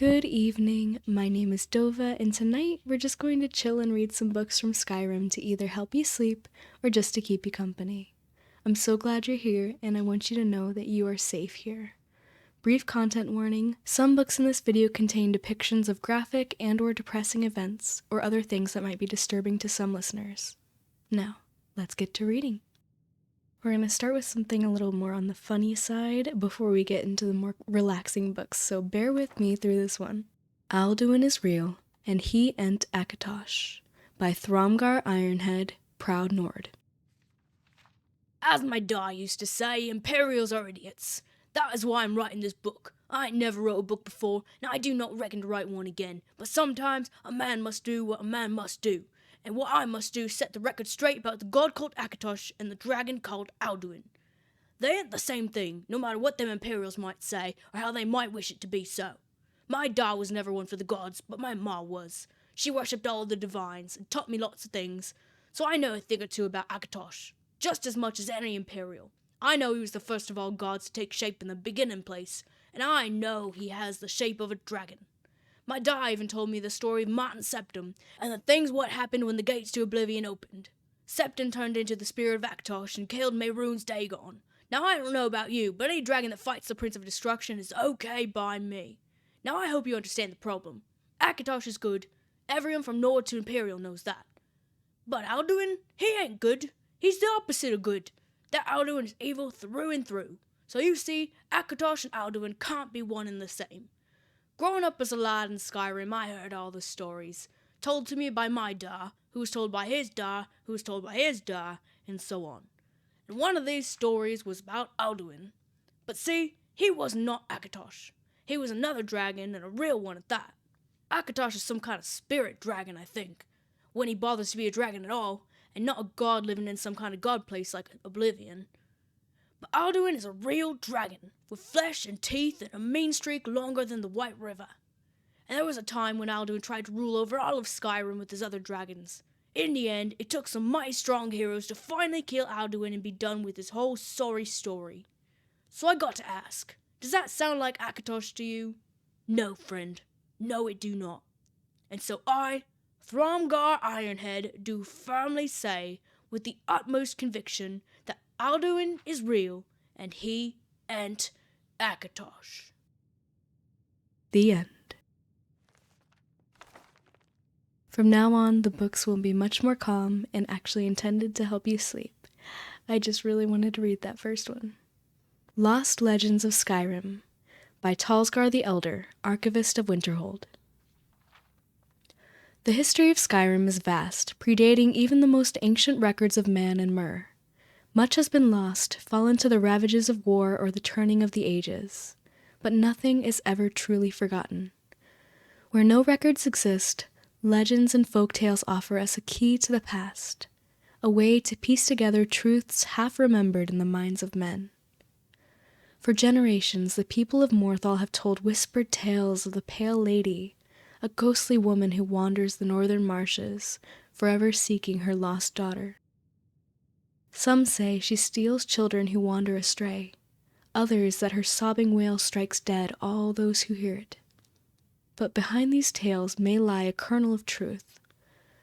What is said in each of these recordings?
Good evening, my name is Dova, and tonight we're just going to chill and read some books from Skyrim to either help you sleep or just to keep you company. I'm so glad you're here, and I want you to know that you are safe here. Brief content warning: some books in this video contain depictions of graphic and/or depressing events, or other things that might be disturbing to some listeners. Now, let's get to reading. We're going to start with something a little more on the funny side before we get into the more relaxing books, so bear with me through this one. Alduin is Real, and He Ent Akatosh, by Thramgar Ironhead, Proud Nord. As my da used to say, Imperials are idiots. That is why I'm writing this book. I ain't never wrote a book before, and I do not reckon to write one again. But sometimes a man must do what a man must do. And what I must do is set the record straight about the god called Akatosh and the dragon called Alduin. They ain't the same thing, no matter what them Imperials might say, or how they might wish it to be so. My da was never one for the gods, but my ma was. She worshipped all the divines, and taught me lots of things, so I know a thing or two about Akatosh, just as much as any Imperial. I know he was the first of all gods to take shape in the beginning place, and I know he has the shape of a dragon. My da even told me the story of Martin Septim, and the things what happened when the gates to oblivion opened. Septim turned into the spirit of Akatosh and killed Mehrunes Dagon. Now I don't know about you, but any dragon that fights the Prince of Destruction is okay by me. Now I hope you understand the problem. Akatosh is good. Everyone from Nord to Imperial knows that. But Alduin, he ain't good. He's the opposite of good. That Alduin is evil through and through. So you see, Akatosh and Alduin can't be one and the same. Growing up as a lad in Skyrim, I heard all the stories, told to me by my da, who was told by his da, who was told by his da, and so on. And one of these stories was about Alduin. But see, he was not Akatosh. He was another dragon, and a real one at that. Akatosh is some kind of spirit dragon, I think, when he bothers to be a dragon at all, and not a god living in some kind of god place like Oblivion. But Alduin is a real dragon, with flesh and teeth and a mean streak longer than the White River. And there was a time when Alduin tried to rule over all of Skyrim with his other dragons. In the end, it took some mighty strong heroes to finally kill Alduin and be done with his whole sorry story. So I got to ask, does that sound like Akatosh to you? No, friend. No, it do not. And so I, Thramgar Ironhead, do firmly say, with the utmost conviction, that Alduin is real, and he ain't Akatosh. The end. From now on, the books will be much more calm and actually intended to help you sleep. I just really wanted to read that first one. Lost Legends of Skyrim, by Talsgar the Elder, Archivist of Winterhold. The history of Skyrim is vast, predating even the most ancient records of man and Myr. Much has been lost, fallen to the ravages of war or the turning of the ages. But nothing is ever truly forgotten. Where no records exist, legends and folk tales offer us a key to the past, a way to piece together truths half remembered in the minds of men. For generations, the people of Morthal have told whispered tales of the Pale Lady, a ghostly woman who wanders the northern marshes, forever seeking her lost daughter. Some say she steals children who wander astray, others that her sobbing wail strikes dead all those who hear it. But behind these tales may lie a kernel of truth,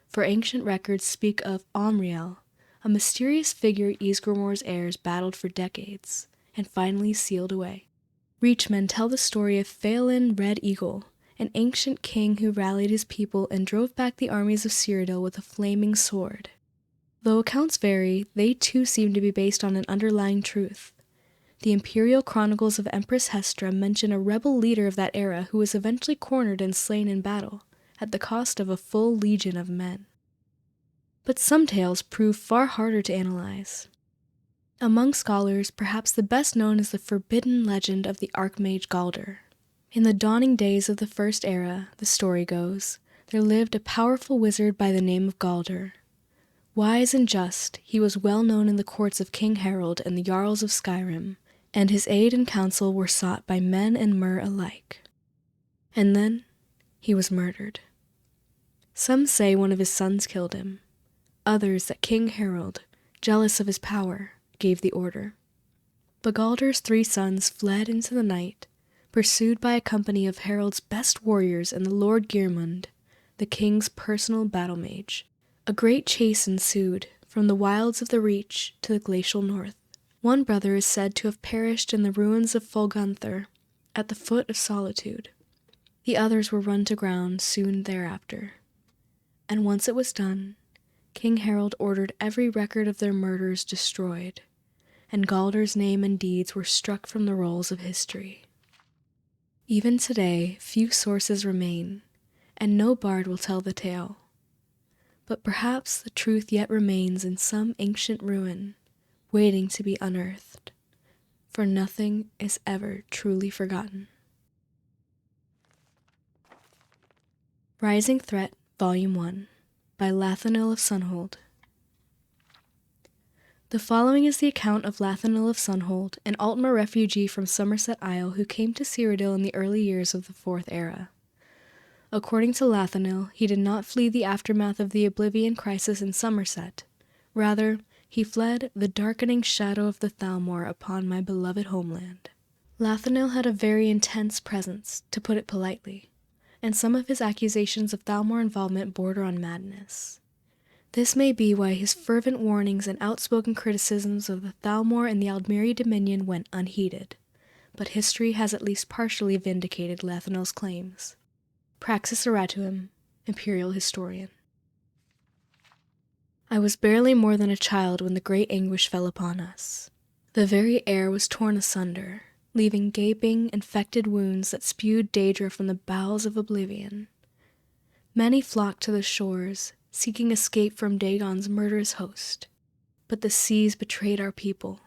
for ancient records speak of Omriel, a mysterious figure Ysgramor's heirs battled for decades, and finally sealed away. Reachmen tell the story of Phelan Red Eagle, an ancient king who rallied his people and drove back the armies of Cyrodiil with a flaming sword. Though accounts vary, they too seem to be based on an underlying truth. The imperial chronicles of Empress Hestra mention a rebel leader of that era who was eventually cornered and slain in battle, at the cost of a full legion of men. But some tales prove far harder to analyze. Among scholars, perhaps the best known is the forbidden legend of the Archmage Galder. In the dawning days of the First Era, the story goes, there lived a powerful wizard by the name of Galder. Wise and just, he was well known in the courts of King Harold and the Jarls of Skyrim, and his aid and counsel were sought by men and Myr alike. And then, he was murdered. Some say one of his sons killed him, others that King Harold, jealous of his power, gave the order. But Galder's 3 sons fled into the night, pursued by a company of Harold's best warriors and the Lord Geirmund, the king's personal battle mage. A great chase ensued, from the wilds of the Reach to the glacial north. One brother is said to have perished in the ruins of Folgunther, at the foot of Solitude. The others were run to ground soon thereafter. And once it was done, King Harold ordered every record of their murders destroyed, and Galdr's name and deeds were struck from the rolls of history. Even today, few sources remain, and no bard will tell the tale. But perhaps the truth yet remains in some ancient ruin, waiting to be unearthed, for nothing is ever truly forgotten. Rising Threat, Volume 1, by Lathanil of Sunhold. The following is the account of Lathanil of Sunhold, an Altmer refugee from Somerset Isle who came to Cyrodiil in the early years of the Fourth Era. According to Lathanil, he did not flee the aftermath of the Oblivion crisis in Somerset. Rather, he fled the darkening shadow of the Thalmor upon my beloved homeland. Lathanil had a very intense presence, to put it politely, and some of his accusations of Thalmor involvement border on madness. This may be why his fervent warnings and outspoken criticisms of the Thalmor and the Aldmeri Dominion went unheeded, but history has at least partially vindicated Lathanil's claims. Praxis Erratuum, Imperial Historian. I was barely more than a child when the great anguish fell upon us. The very air was torn asunder, leaving gaping, infected wounds that spewed Daedra from the bowels of oblivion. Many flocked to the shores, seeking escape from Dagon's murderous host. But the seas betrayed our people,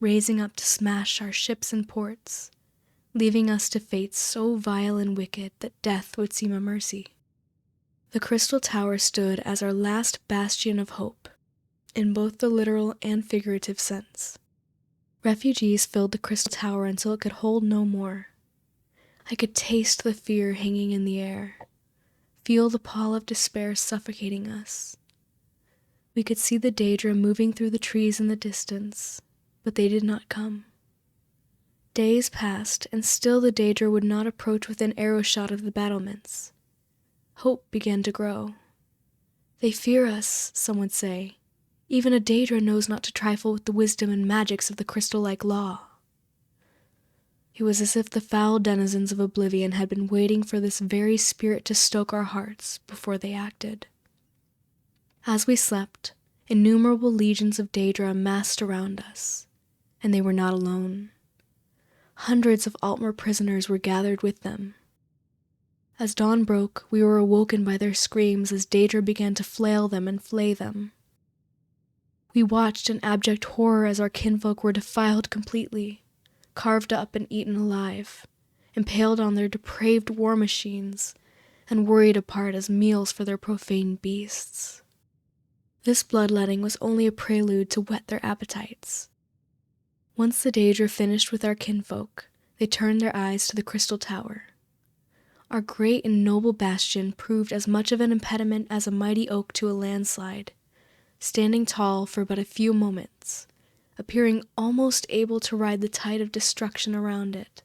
raising up to smash our ships and ports, leaving us to fates so vile and wicked that death would seem a mercy. The Crystal Tower stood as our last bastion of hope, in both the literal and figurative sense. Refugees filled the Crystal Tower until it could hold no more. I could taste the fear hanging in the air, feel the pall of despair suffocating us. We could see the Daedra moving through the trees in the distance, but they did not come. Days passed, and still the Daedra would not approach within arrow shot of the battlements. Hope began to grow. They fear us, some would say. Even a Daedra knows not to trifle with the wisdom and magics of the crystal-like law. It was as if the foul denizens of oblivion had been waiting for this very spirit to stoke our hearts before they acted. As we slept, innumerable legions of Daedra amassed around us, and they were not alone. Hundreds of Altmer prisoners were gathered with them. As dawn broke, we were awoken by their screams as Daedra began to flail them and flay them. We watched in abject horror as our kinfolk were defiled completely, carved up and eaten alive, impaled on their depraved war machines, and worried apart as meals for their profane beasts. This bloodletting was only a prelude to whet their appetites. Once the Daedra finished with our kinfolk, they turned their eyes to the Crystal Tower. Our great and noble bastion proved as much of an impediment as a mighty oak to a landslide, standing tall for but a few moments, appearing almost able to ride the tide of destruction around it,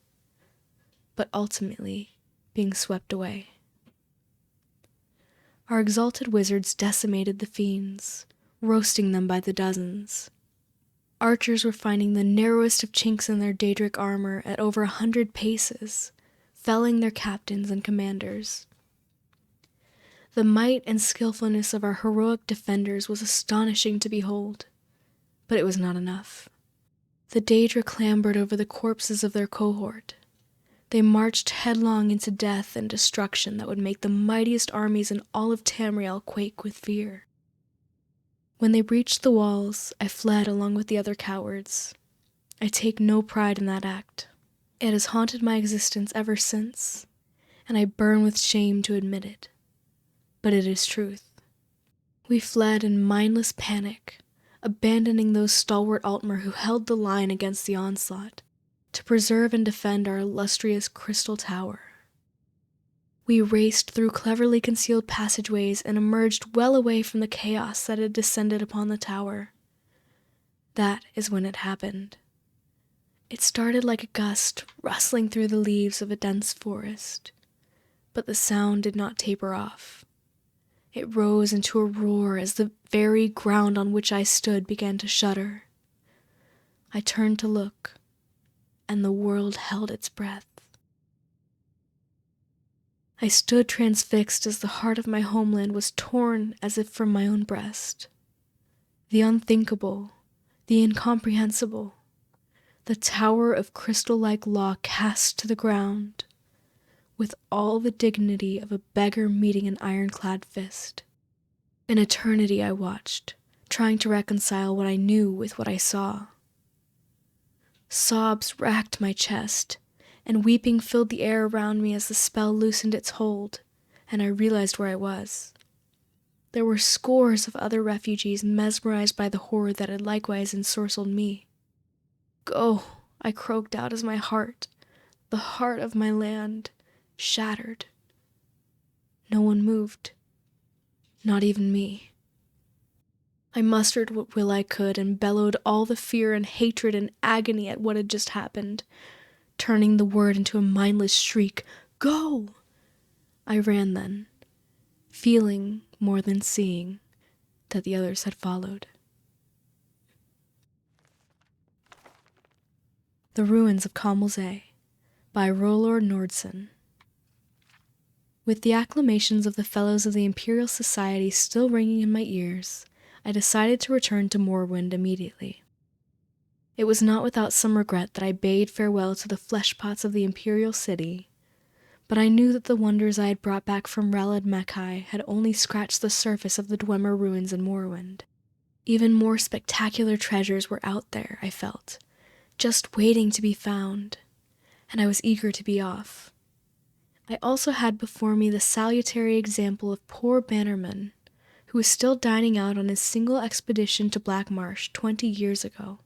but ultimately being swept away. Our exalted wizards decimated the fiends, roasting them by the dozens. Archers were finding the narrowest of chinks in their Daedric armor at over 100 paces, felling their captains and commanders. The might and skillfulness of our heroic defenders was astonishing to behold, but it was not enough. The Daedra clambered over the corpses of their cohort. They marched headlong into death and destruction that would make the mightiest armies in all of Tamriel quake with fear. When they breached the walls, I fled along with the other cowards. I take no pride in that act. It has haunted my existence ever since, and I burn with shame to admit it. But it is truth. We fled in mindless panic, abandoning those stalwart Altmer who held the line against the onslaught, to preserve and defend our illustrious Crystal Tower. We raced through cleverly concealed passageways and emerged well away from the chaos that had descended upon the tower. That is when it happened. It started like a gust rustling through the leaves of a dense forest, but the sound did not taper off. It rose into a roar as the very ground on which I stood began to shudder. I turned to look, and the world held its breath. I stood transfixed as the heart of my homeland was torn as if from my own breast. The unthinkable, the incomprehensible, the tower of crystal-like law cast to the ground, with all the dignity of a beggar meeting an ironclad fist. An eternity I watched, trying to reconcile what I knew with what I saw. Sobs racked my chest, and weeping filled the air around me as the spell loosened its hold, and I realized where I was. There were scores of other refugees mesmerized by the horror that had likewise ensorcelled me. Go, I croaked out as my heart, the heart of my land, shattered. No one moved, not even me. I mustered what will I could and bellowed all the fear and hatred and agony at what had just happened, turning the word into a mindless shriek. Go! I ran then, feeling more than seeing that the others had followed. The Ruins of Kamilze by Rolor Nordson. With the acclamations of the Fellows of the Imperial Society still ringing in my ears, I decided to return to Morrowind immediately. It was not without some regret that I bade farewell to the fleshpots of the Imperial City, but I knew that the wonders I had brought back from Ralad Mechai had only scratched the surface of the Dwemer ruins in Morrowind. Even more spectacular treasures were out there, I felt, just waiting to be found, and I was eager to be off. I also had before me the salutary example of poor Bannerman, who was still dining out on his single expedition to Black Marsh 20 years ago.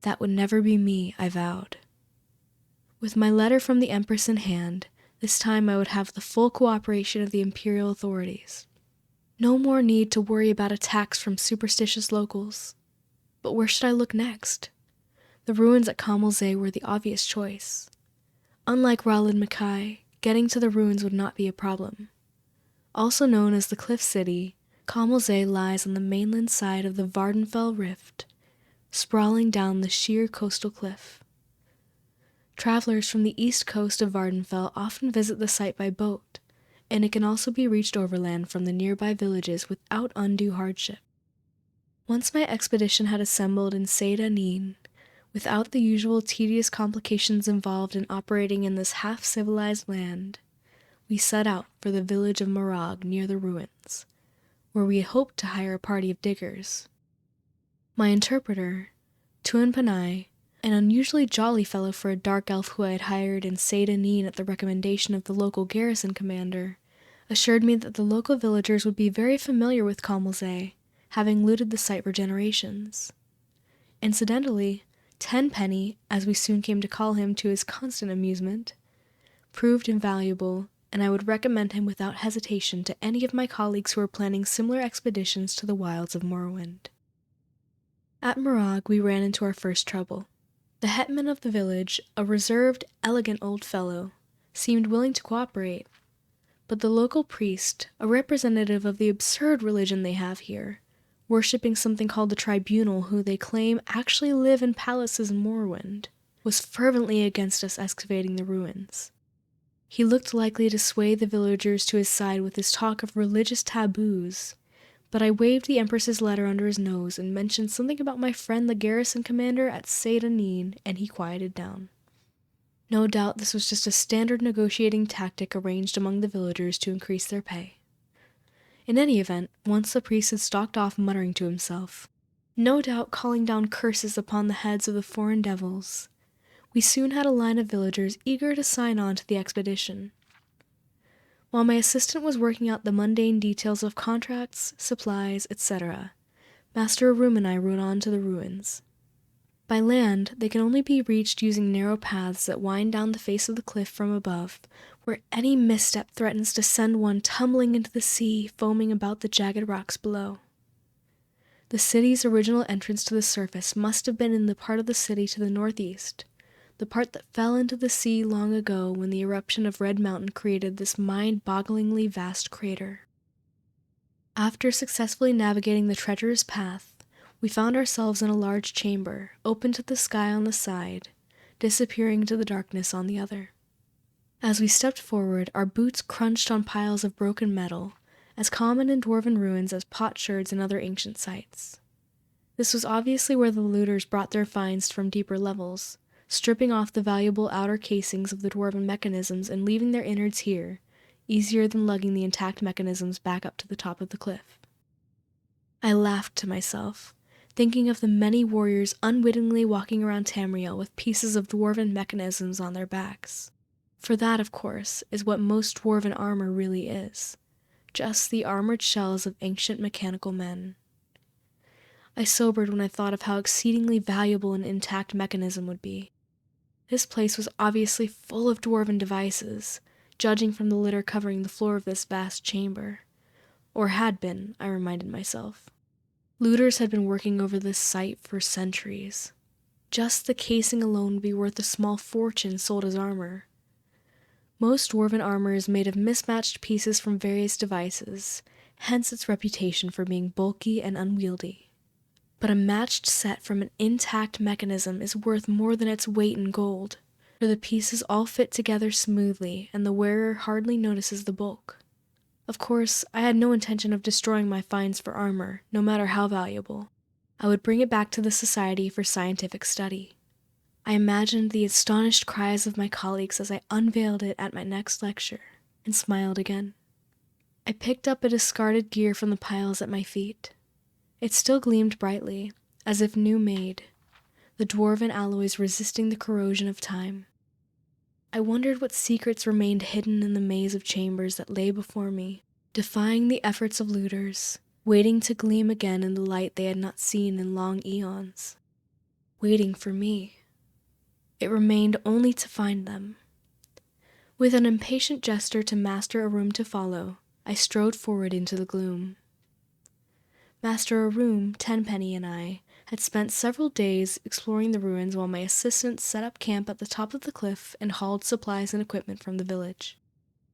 That would never be me, I vowed. With my letter from the Empress in hand, this time I would have the full cooperation of the Imperial authorities. No more need to worry about attacks from superstitious locals. But where should I look next? The ruins at Kamilze were the obvious choice. Unlike Ralad Mechai, getting to the ruins would not be a problem. Also known as the Cliff City, Kamilze lies on the mainland side of the Vardenfell Rift, sprawling down the sheer coastal cliff. Travelers from the east coast of Vardenfell often visit the site by boat, and it can also be reached overland from the nearby villages without undue hardship. Once my expedition had assembled in Seda Neen, without the usual tedious complications involved in operating in this half-civilized land, we set out for the village of Morag near the ruins, where we had hoped to hire a party of diggers. My interpreter, Tuan Panai, an unusually jolly fellow for a dark elf who I had hired in Seda Neen at the recommendation of the local garrison commander, assured me that the local villagers would be very familiar with Kamilze, having looted the site for generations. Incidentally, Tenpenny, as we soon came to call him to his constant amusement, proved invaluable, and I would recommend him without hesitation to any of my colleagues who were planning similar expeditions to the wilds of Morrowind. At Morag, we ran into our first trouble. The hetman of the village, a reserved, elegant old fellow, seemed willing to cooperate, but the local priest, a representative of the absurd religion they have here, worshipping something called the Tribunal, who they claim actually live in palaces in Morrowind, was fervently against us excavating the ruins. He looked likely to sway the villagers to his side with his talk of religious taboos, but I waved the Empress's letter under his nose and mentioned something about my friend the garrison commander at Seda Neen, and he quieted down. No doubt this was just a standard negotiating tactic arranged among the villagers to increase their pay. In any event, once the priest had stalked off muttering to himself, no doubt calling down curses upon the heads of the foreign devils, we soon had a line of villagers eager to sign on to the expedition. While my assistant was working out the mundane details of contracts, supplies, etc., Master Arum and I rode on to the ruins. By land, they can only be reached using narrow paths that wind down the face of the cliff from above, where any misstep threatens to send one tumbling into the sea, foaming about the jagged rocks below. The city's original entrance to the surface must have been in the part of the city to the northeast, the part that fell into the sea long ago when the eruption of Red Mountain created this mind-bogglingly vast crater. After successfully navigating the treacherous path, we found ourselves in a large chamber, open to the sky on the side, disappearing into the darkness on the other. As we stepped forward, our boots crunched on piles of broken metal, as common in dwarven ruins as potsherds and other ancient sites. This was obviously where the looters brought their finds from deeper levels, stripping off the valuable outer casings of the dwarven mechanisms and leaving their innards here, easier than lugging the intact mechanisms back up to the top of the cliff. I laughed to myself, thinking of the many warriors unwittingly walking around Tamriel with pieces of dwarven mechanisms on their backs. For that, of course, is what most dwarven armor really is. Just the armored shells of ancient mechanical men. I sobered when I thought of how exceedingly valuable an intact mechanism would be. This place was obviously full of dwarven devices, judging from the litter covering the floor of this vast chamber. Or had been, I reminded myself. Looters had been working over this site for centuries. Just the casing alone would be worth a small fortune sold as armor. Most dwarven armor is made of mismatched pieces from various devices, hence its reputation for being bulky and unwieldy. But a matched set from an intact mechanism is worth more than its weight in gold, for the pieces all fit together smoothly and the wearer hardly notices the bulk. Of course, I had no intention of destroying my finds for armor, no matter how valuable. I would bring it back to the Society for Scientific Study. I imagined the astonished cries of my colleagues as I unveiled it at my next lecture, and smiled again. I picked up a discarded gear from the piles at my feet. It still gleamed brightly, as if new made, the dwarven alloys resisting the corrosion of time. I wondered what secrets remained hidden in the maze of chambers that lay before me, defying the efforts of looters, waiting to gleam again in the light they had not seen in long eons. Waiting for me. It remained only to find them. With an impatient gesture to Master Arum to follow, I strode forward into the gloom. Master Arum, Tenpenny, and I had spent several days exploring the ruins while my assistants set up camp at the top of the cliff and hauled supplies and equipment from the village.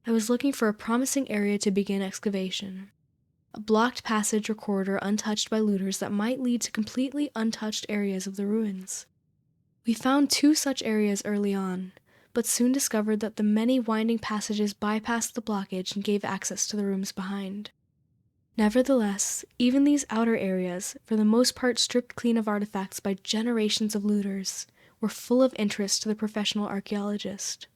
I was looking for a promising area to begin excavation. A blocked passage or corridor untouched by looters that might lead to completely untouched areas of the ruins. We found 2 such areas early on, but soon discovered that the many winding passages bypassed the blockage and gave access to the rooms behind. Nevertheless, even these outer areas, for the most part stripped clean of artifacts by generations of looters, were full of interest to the professional archaeologist.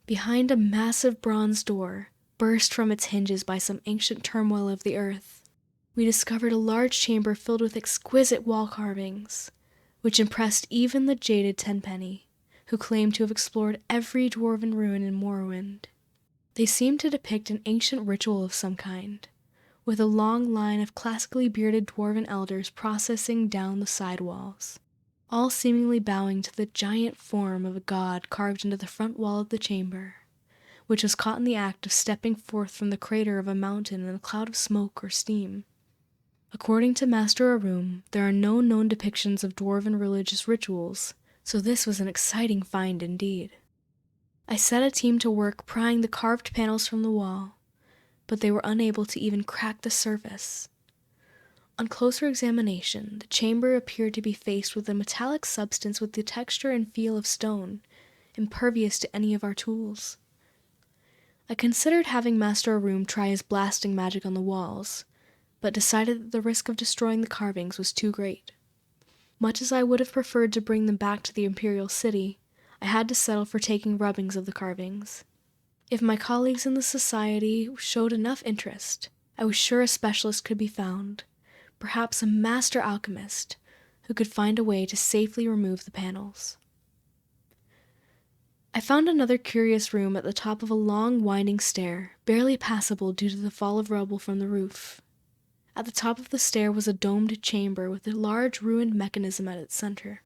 Behind a massive bronze door, burst from its hinges by some ancient turmoil of the earth, we discovered a large chamber filled with exquisite wall carvings, which impressed even the jaded Tenpenny, who claimed to have explored every dwarven ruin in Morrowind. They seemed to depict an ancient ritual of some kind, with a long line of classically bearded dwarven elders processing down the side walls, all seemingly bowing to the giant form of a god carved into the front wall of the chamber, which was caught in the act of stepping forth from the crater of a mountain in a cloud of smoke or steam. According to Master Arum, there are no known depictions of dwarven religious rituals, so this was an exciting find indeed. I set a team to work prying the carved panels from the wall, but they were unable to even crack the surface. On closer examination, the chamber appeared to be faced with a metallic substance with the texture and feel of stone, impervious to any of our tools. I considered having Master Arum try his blasting magic on the walls, but decided that the risk of destroying the carvings was too great. Much as I would have preferred to bring them back to the Imperial City, I had to settle for taking rubbings of the carvings. If my colleagues in the Society showed enough interest, I was sure a specialist could be found, perhaps a master alchemist, who could find a way to safely remove the panels. I found another curious room at the top of a long, winding stair, barely passable due to the fall of rubble from the roof. At the top of the stair was a domed chamber with a large ruined mechanism at its center.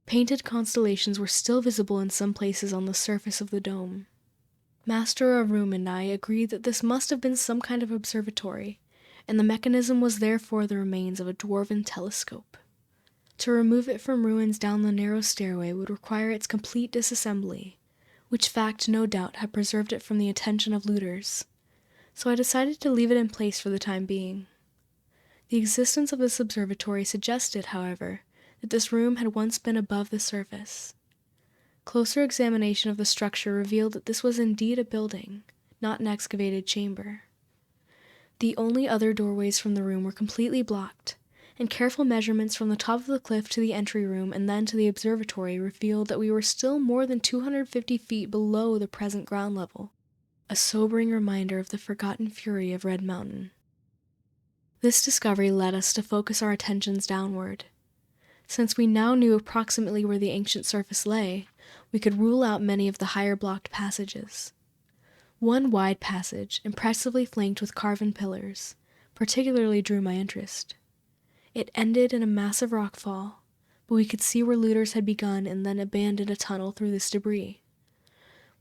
Painted constellations were still visible in some places on the surface of the dome. Master Arum and I agreed that this must have been some kind of observatory, and the mechanism was therefore the remains of a dwarven telescope. To remove it from ruins down the narrow stairway would require its complete disassembly, which fact no doubt had preserved it from the attention of looters, so I decided to leave it in place for the time being. The existence of this observatory suggested, however, that this room had once been above the surface. Closer examination of the structure revealed that this was indeed a building, not an excavated chamber. The only other doorways from the room were completely blocked, and careful measurements from the top of the cliff to the entry room and then to the observatory revealed that we were still more than 250 feet below the present ground level, a sobering reminder of the forgotten fury of Red Mountain. This discovery led us to focus our attentions downward. Since we now knew approximately where the ancient surface lay, we could rule out many of the higher blocked passages. One wide passage, impressively flanked with carven pillars, particularly drew my interest. It ended in a massive rockfall, but we could see where looters had begun and then abandoned a tunnel through this debris.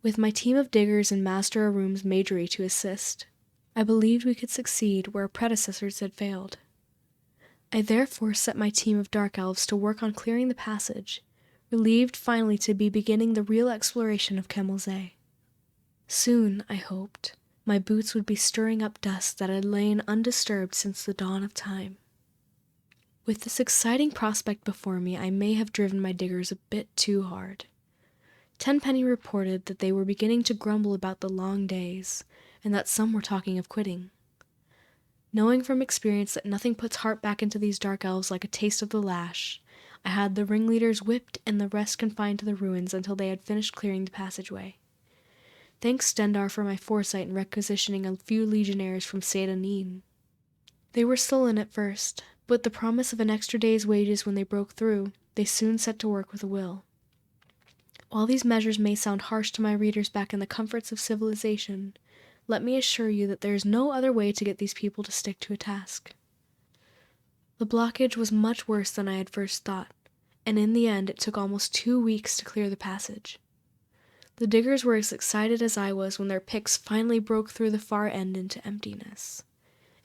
With my team of diggers and Master Arum's Majory to assist, I believed we could succeed where our predecessors had failed. I therefore set my team of dark elves to work on clearing the passage, relieved finally to be beginning the real exploration of Kemelze. Soon, I hoped, my boots would be stirring up dust that had lain undisturbed since the dawn of time. With this exciting prospect before me, I may have driven my diggers a bit too hard. Tenpenny reported that they were beginning to grumble about the long days, and that some were talking of quitting. Knowing from experience that nothing puts heart back into these dark elves like a taste of the lash, I had the ringleaders whipped and the rest confined to the ruins until they had finished clearing the passageway. Thanks Stendar for my foresight in requisitioning a few legionnaires from Seda Neen. They were sullen at first, but with the promise of an extra day's wages when they broke through, they soon set to work with a will. While these measures may sound harsh to my readers back in the comforts of civilization, let me assure you that there is no other way to get these people to stick to a task. The blockage was much worse than I had first thought, and in the end it took almost 2 weeks to clear the passage. The diggers were as excited as I was when their picks finally broke through the far end into emptiness,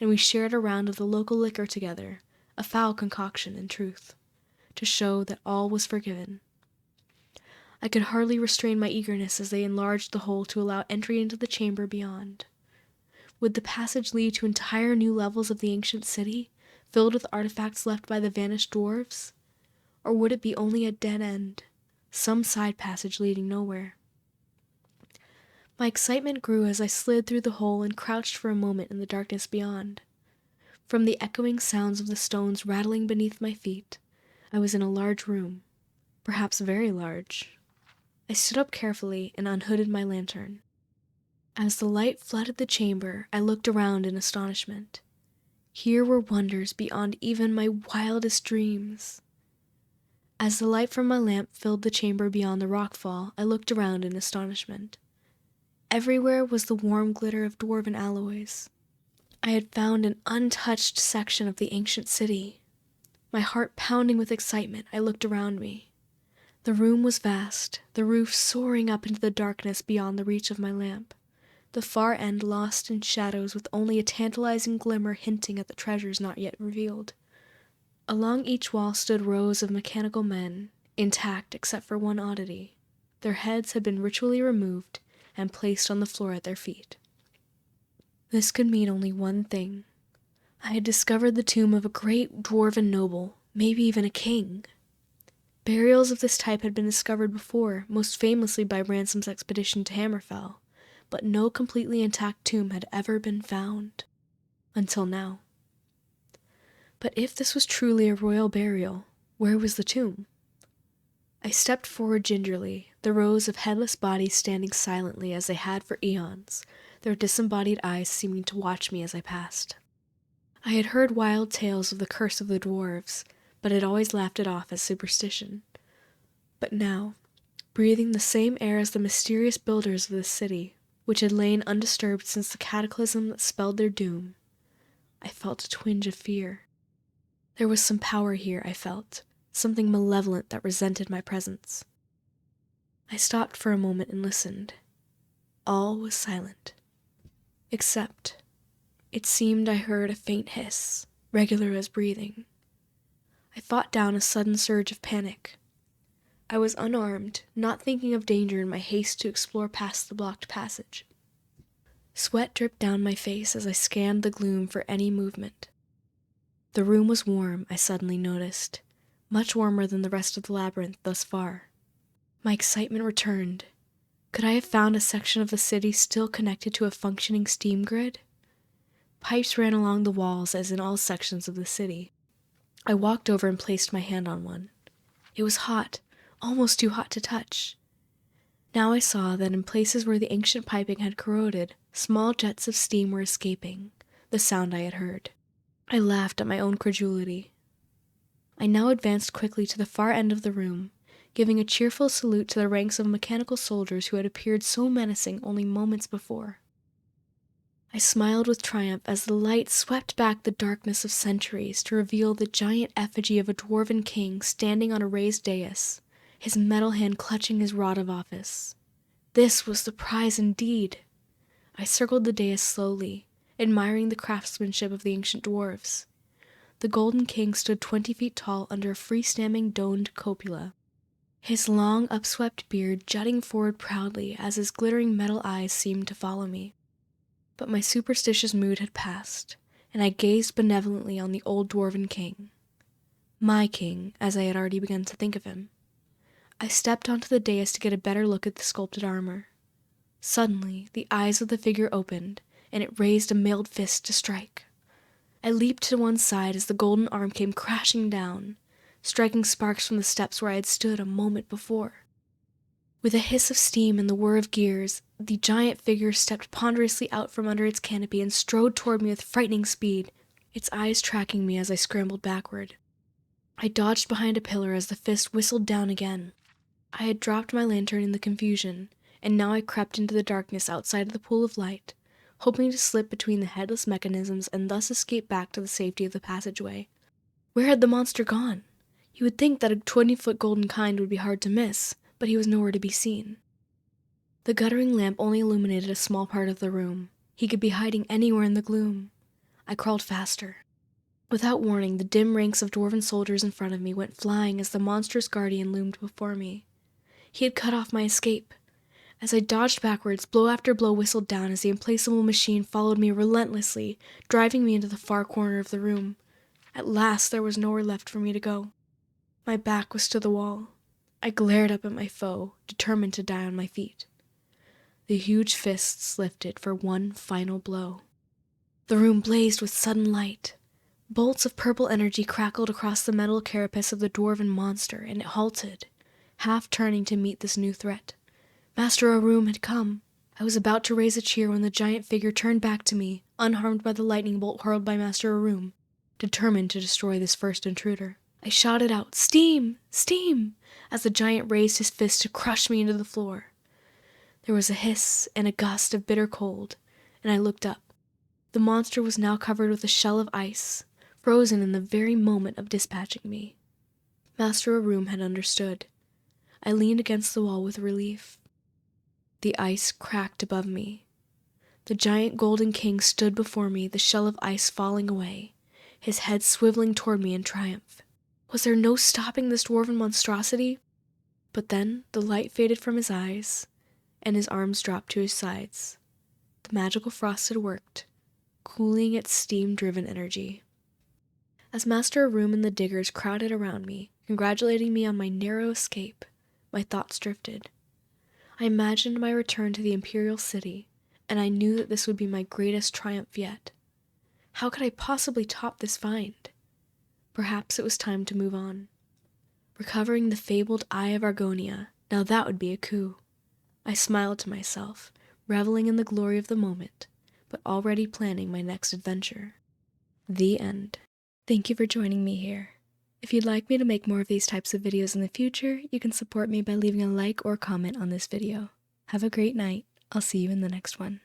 and we shared a round of the local liquor together, a foul concoction in truth, to show that all was forgiven. I could hardly restrain my eagerness as they enlarged the hole to allow entry into the chamber beyond. Would the passage lead to entire new levels of the ancient city, filled with artifacts left by the vanished dwarves? Or would it be only a dead end, some side passage leading nowhere? My excitement grew as I slid through the hole and crouched for a moment in the darkness beyond. From the echoing sounds of the stones rattling beneath my feet, I was in a large room, perhaps very large. I stood up carefully and unhooded my lantern. As the light flooded the chamber, I looked around in astonishment. Here were wonders beyond even my wildest dreams. As the light from my lamp filled the chamber beyond the rockfall, I looked around in astonishment. Everywhere was the warm glitter of dwarven alloys. I had found an untouched section of the ancient city. My heart pounding with excitement, I looked around me. The room was vast, the roof soaring up into the darkness beyond the reach of my lamp, the far end lost in shadows with only a tantalizing glimmer hinting at the treasures not yet revealed. Along each wall stood rows of mechanical men, intact except for one oddity. Their heads had been ritually removed and placed on the floor at their feet. This could mean only one thing. I had discovered the tomb of a great dwarven noble, maybe even a king. Burials of this type had been discovered before, most famously by Ransom's expedition to Hammerfell, but no completely intact tomb had ever been found. Until now. But if this was truly a royal burial, where was the tomb? I stepped forward gingerly, the rows of headless bodies standing silently as they had for eons, their disembodied eyes seeming to watch me as I passed. I had heard wild tales of the curse of the dwarves, but had always laughed it off as superstition. But now, breathing the same air as the mysterious builders of this city, which had lain undisturbed since the cataclysm that spelled their doom, I felt a twinge of fear. There was some power here, I felt, something malevolent that resented my presence. I stopped for a moment and listened. All was silent. Except, it seemed I heard a faint hiss, regular as breathing. I fought down a sudden surge of panic. I was unarmed, not thinking of danger in my haste to explore past the blocked passage. Sweat dripped down my face as I scanned the gloom for any movement. The room was warm, I suddenly noticed, much warmer than the rest of the labyrinth thus far. My excitement returned. Could I have found a section of the city still connected to a functioning steam grid? Pipes ran along the walls as in all sections of the city. I walked over and placed my hand on one. It was hot, almost too hot to touch. Now I saw that in places where the ancient piping had corroded, small jets of steam were escaping, the sound I had heard. I laughed at my own credulity. I now advanced quickly to the far end of the room, giving a cheerful salute to the ranks of mechanical soldiers who had appeared so menacing only moments before. I smiled with triumph as the light swept back the darkness of centuries to reveal the giant effigy of a dwarven king standing on a raised dais, his metal hand clutching his rod of office. This was the prize indeed. I circled the dais slowly, admiring the craftsmanship of the ancient dwarves. The golden king stood 20 feet tall under a freestanding domed cupola, his long upswept beard jutting forward proudly as his glittering metal eyes seemed to follow me. But my superstitious mood had passed, and I gazed benevolently on the old dwarven king. My king, as I had already begun to think of him. I stepped onto the dais to get a better look at the sculpted armor. Suddenly, the eyes of the figure opened, and it raised a mailed fist to strike. I leaped to one side as the golden arm came crashing down, striking sparks from the steps where I had stood a moment before. With a hiss of steam and the whir of gears, the giant figure stepped ponderously out from under its canopy and strode toward me with frightening speed, its eyes tracking me as I scrambled backward. I dodged behind a pillar as the fist whistled down again. I had dropped my lantern in the confusion, and now I crept into the darkness outside of the pool of light, hoping to slip between the headless mechanisms and thus escape back to the safety of the passageway. Where had the monster gone? You would think that a 20-foot golden kind would be hard to miss, but he was nowhere to be seen. The guttering lamp only illuminated a small part of the room. He could be hiding anywhere in the gloom. I crawled faster. Without warning, the dim ranks of dwarven soldiers in front of me went flying as the monstrous guardian loomed before me. He had cut off my escape. As I dodged backwards, blow after blow whistled down as the implacable machine followed me relentlessly, driving me into the far corner of the room. At last, there was nowhere left for me to go. My back was to the wall. I glared up at my foe, determined to die on my feet. The huge fists lifted for one final blow. The room blazed with sudden light. Bolts of purple energy crackled across the metal carapace of the dwarven monster, and it halted, half turning to meet this new threat. Master Arum had come. I was about to raise a cheer when the giant figure turned back to me, unharmed by the lightning bolt hurled by Master Arum, determined to destroy this first intruder. I shouted out, "Steam! Steam!" as the giant raised his fist to crush me into the floor. There was a hiss and a gust of bitter cold, and I looked up. The monster was now covered with a shell of ice, frozen in the very moment of dispatching me. Master Arum had understood. I leaned against the wall with relief. The ice cracked above me. The giant golden king stood before me, the shell of ice falling away, his head swiveling toward me in triumph. Was there no stopping this dwarven monstrosity? But then the light faded from his eyes, and his arms dropped to his sides. The magical frost had worked, cooling its steam-driven energy. As Master Arum and the diggers crowded around me, congratulating me on my narrow escape, my thoughts drifted. I imagined my return to the Imperial City, and I knew that this would be my greatest triumph yet. How could I possibly top this find? Perhaps it was time to move on. Recovering the fabled Eye of Argonia, now that would be a coup. I smiled to myself, reveling in the glory of the moment, but already planning my next adventure. The end. Thank you for joining me here. If you'd like me to make more of these types of videos in the future, you can support me by leaving a like or comment on this video. Have a great night. I'll see you in the next one.